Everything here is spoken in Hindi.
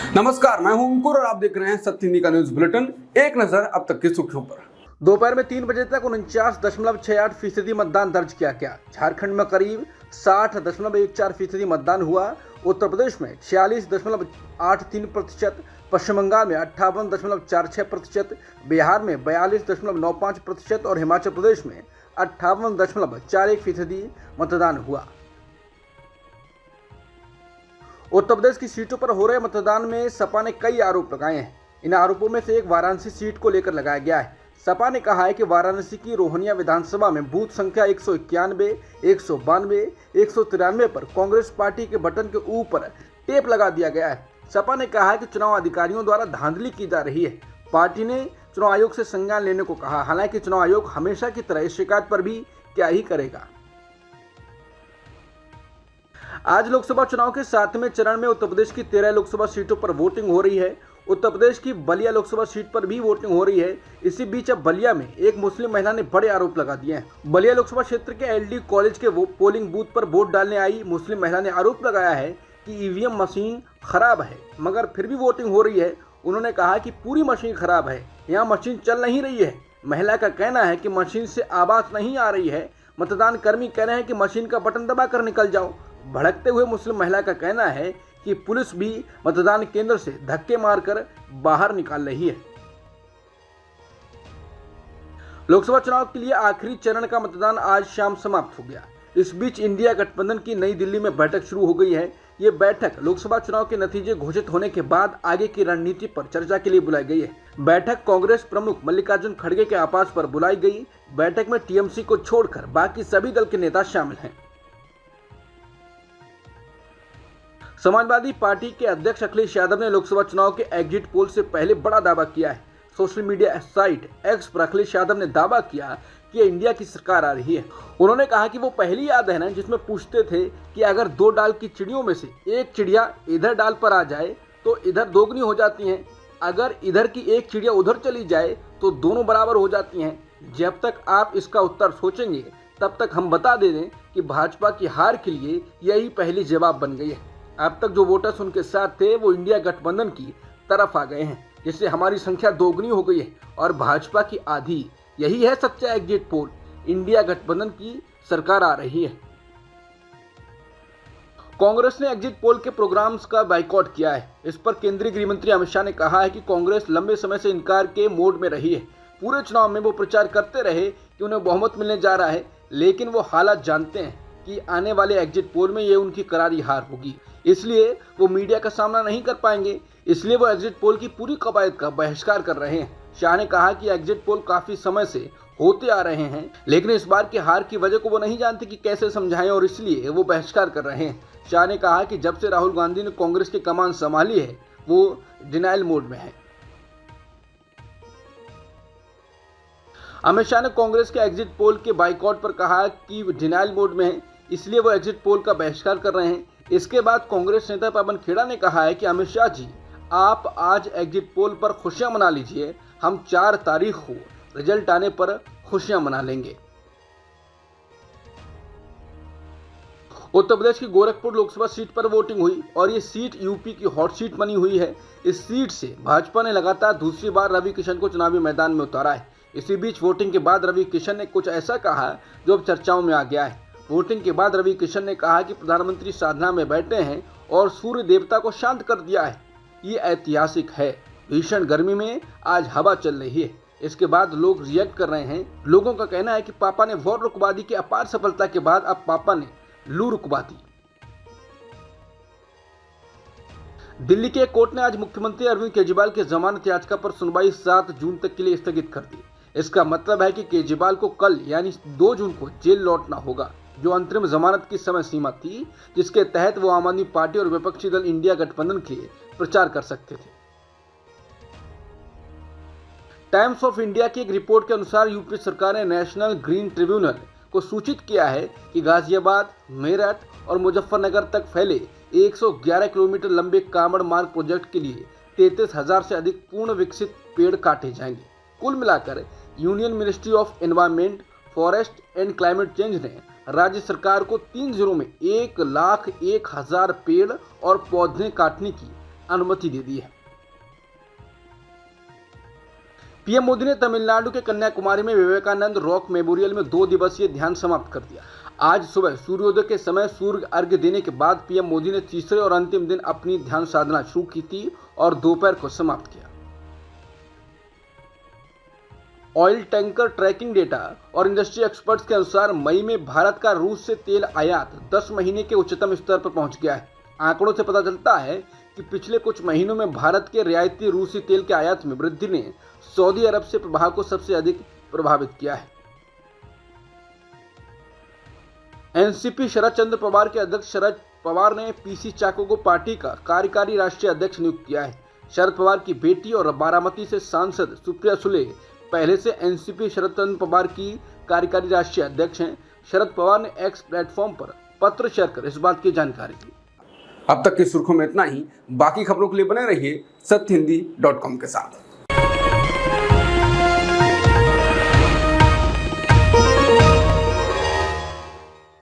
नमस्कार, मैं हूं अंकुर और आप देख रहे हैं सत्य हिंदी का न्यूज बुलेटिन। एक नजर अब तक की सुर्खियों पर। दोपहर में 3 बजे तक 49.68% मतदान दर्ज किया गया। झारखंड में करीब 60.14% मतदान हुआ। उत्तर प्रदेश में 46.83%, पश्चिम बंगाल में 58.46%, बिहार में 42.95% और हिमाचल प्रदेश में 58.41% मतदान हुआ। उत्तर प्रदेश की सीटों पर हो रहे मतदान में सपा ने कई आरोप लगाए हैं। इन आरोपों में से एक वाराणसी सीट को लेकर लगाया गया है। सपा ने कहा है कि वाराणसी की रोहनिया विधानसभा में बूथ संख्या 191, 192, 193 पर कांग्रेस पार्टी के बटन के ऊपर टेप लगा दिया गया है। सपा ने कहा है कि चुनाव अधिकारियों द्वारा धांधली की जा रही है। पार्टी ने चुनाव आयोग से संज्ञान लेने को कहा। हालांकि चुनाव आयोग हमेशा की तरह इस शिकायत पर भी क्या ही करेगा। आज लोकसभा चुनाव के 7वें चरण में उत्तर प्रदेश की 13 लोकसभा सीटों पर वोटिंग हो रही है। उत्तर प्रदेश की बलिया लोकसभा सीट पर भी वोटिंग हो रही है। इसी बीच अब बलिया में एक मुस्लिम महिला ने बड़े आरोप लगा दिए हैं। बलिया लोकसभा क्षेत्र के एलडी कॉलेज के पोलिंग बूथ पर वोट डालने आई मुस्लिम महिला ने आरोप लगाया है कि ईवीएम मशीन खराब है, मगर फिर भी वोटिंग हो रही है। उन्होंने कहा कि पूरी मशीन खराब है, यहाँ मशीन चल नहीं रही है। महिला का कहना है कि मशीन से आवाज नहीं आ रही है। मतदान कर्मी कह रहे हैं कि मशीन का बटन दबा कर निकल जाओ। भड़कते हुए मुस्लिम महिला का कहना है कि पुलिस भी मतदान केंद्र से धक्के मारकर बाहर निकाल रही है। लोकसभा चुनाव के लिए आखिरी चरण का मतदान आज शाम समाप्त हो गया। इस बीच इंडिया गठबंधन की नई दिल्ली में बैठक शुरू हो गई है। ये बैठक लोकसभा चुनाव के नतीजे घोषित होने के बाद आगे की रणनीति पर चर्चा के लिए बुलाई गई है। बैठक कांग्रेस प्रमुख मल्लिकार्जुन खड़गे के आवास पर बुलाई गई। बैठक में टीएमसी को छोड़कर बाकी सभी दल के नेता शामिल हैं। समाजवादी पार्टी के अध्यक्ष अखिलेश यादव ने लोकसभा चुनाव के एग्जिट पोल से पहले बड़ा दावा किया है। सोशल मीडिया साइट एक्स पर अखिलेश यादव ने दावा किया कि इंडिया की सरकार आ रही है। उन्होंने कहा कि वो पहली याद है ना जिसमें पूछते थे कि अगर 2 डाल की चिड़ियों में से एक चिड़िया इधर डाल पर आ जाए तो इधर दोगुनी हो जाती हैं, अगर इधर की एक चिड़िया उधर चली जाए तो दोनों बराबर हो जाती हैं। जब तक आप इसका उत्तर सोचेंगे तब तक हम बता दे दें कि भाजपा की हार के लिए यही पहली जवाब बन गई है। अब तक जो वोटर्स उनके साथ थे वो इंडिया गठबंधन की तरफ आ गए हैं, जिससे हमारी संख्या दोगुनी हो गई है और भाजपा की आधी। यही है सच्चा एग्जिट पोल। इंडिया गठबंधन की सरकार आ रही है। कांग्रेस ने एग्जिट पोल के प्रोग्राम्स का बाइकआउट किया है। इस पर केंद्रीय गृह मंत्री अमित शाह ने कहा है कि कांग्रेस लंबे समय से इनकार के मोड में रही है। पूरे चुनाव में वो प्रचार करते रहे कि उन्हें बहुमत मिलने जा रहा है, लेकिन वो हालात जानते हैं कि आने वाले एग्जिट पोल में ये उनकी करारी हार होगी, इसलिए वो मीडिया का सामना नहीं कर पाएंगे। इसलिए वो एग्जिट पोल की पूरी कवायद का बहिष्कार कर रहे हैं। शाह ने कहा कि एग्जिट पोल काफी समय से होते आ रहे हैं, लेकिन इस बार की हार की वजह को वो नहीं जानते कि कैसे समझाएं और इसलिए वो बहिष्कार कर रहे हैं। शाह ने कहा कि जब से राहुल गांधी ने कांग्रेस की कमान संभाली है वो डिनाइल मोड में है। अमित शाह ने कांग्रेस के एग्जिट पोल के बाइकआउट पर कहा कि डिनाइल मोड में है, इसलिए वो एग्जिट पोल का बहिष्कार कर रहे हैं। इसके बाद कांग्रेस नेता पवन खेड़ा ने कहा है कि अमित शाह जी, आप आज एग्जिट पोल पर खुशियां मना लीजिए, हम 4 तारीख को रिजल्ट आने पर खुशियां मना लेंगे। उत्तर प्रदेश की गोरखपुर लोकसभा सीट पर वोटिंग हुई और ये सीट यूपी की हॉट सीट बनी हुई है। इस सीट से भाजपा ने लगातार दूसरी बार रवि किशन को चुनावी मैदान में उतारा है। इसी बीच वोटिंग के बाद रवि किशन ने कुछ ऐसा कहा जो अब चर्चाओं में आ गया है। वोटिंग के बाद रवि किशन ने कहा कि प्रधानमंत्री साधना में बैठे हैं और सूर्य देवता को शांत कर दिया है। ये ऐतिहासिक है। भीषण गर्मी में आज हवा चल रही है। इसके बाद लोग रिएक्ट कर रहे हैं। लोगों का कहना है कि पापा ने वोट रुकवा दी की अपार सफलता के बाद अब पापा ने लू रुकवा दी। दिल्ली के कोर्ट ने आज मुख्यमंत्री अरविंद केजरीवाल के जमानत याचिका पर सुनवाई 7 जून तक के लिए स्थगित कर दी। इसका मतलब है कि केजरीवाल को कल यानी 2 जून को जेल लौटना होगा, जो अंतरिम जमानत की समय सीमा थी, जिसके तहत वो आम आदमी पार्टी और विपक्षी दल इंडिया गठबंधन के लिए प्रचार कर सकते थे। टाइम्स ऑफ इंडिया की एक रिपोर्ट के अनुसार यूपी सरकार ने नेशनल ग्रीन ट्रिब्यूनल को सूचित किया है कि गाजियाबाद, मेरठ और मुजफ्फरनगर तक फैले 111 किलोमीटर लंबे कांवड़ मार्ग प्रोजेक्ट के लिए 33,000 से अधिक पूर्ण विकसित पेड़ काटे जाएंगे। कुल मिलाकर union ministry of environment, forest and climate change ने राज्य सरकार को 3 जिलों में 1,01,000 पेड़ और पौधे काटने की अनुमति दे दी है। पीएम मोदी ने तमिलनाडु के कन्याकुमारी में विवेकानंद रॉक मेमोरियल में 2 दिवसीय ध्यान समाप्त कर दिया। आज सुबह सूर्योदय के समय सूर्य अर्घ्य देने के बाद पीएम मोदी ने तीसरे और अंतिम दिन अपनी ध्यान साधना शुरू की थी और दोपहर को समाप्त किया। ऑयल टैंकर ट्रैकिंग डेटा और इंडस्ट्री एक्सपर्ट्स के अनुसार मई में भारत का रूस से तेल आयात 10 महीने के उच्चतम स्तर पर पहुंच गया है। आंकड़ों से पता चलता है कि पिछले कुछ महीनों में भारत के रियायती रूसी तेल के आयात में वृद्धि ने सऊदी अरब से प्रभाव को सबसे अधिक प्रभावित किया है। एनसीपी शरद चंद्र पवार के अध्यक्ष शरद पवार ने पीसी चाको को पार्टी का कार्यकारी राष्ट्रीय अध्यक्ष नियुक्त किया है। शरद पवार की बेटी और बारामती से सांसद सुप्रिया सुले पहले से एनसीपी शरद चंद्र पवार की कार्यकारी राष्ट्रीय अध्यक्ष हैं। शरद पवार ने एक्स प्लेटफॉर्म पर पत्र शेयर कर इस बात की जानकारी दी। अब तक की सुर्खियों में इतना ही। बाकी खबरों के लिए बने रहिए सत्यहिंदी.com के साथ।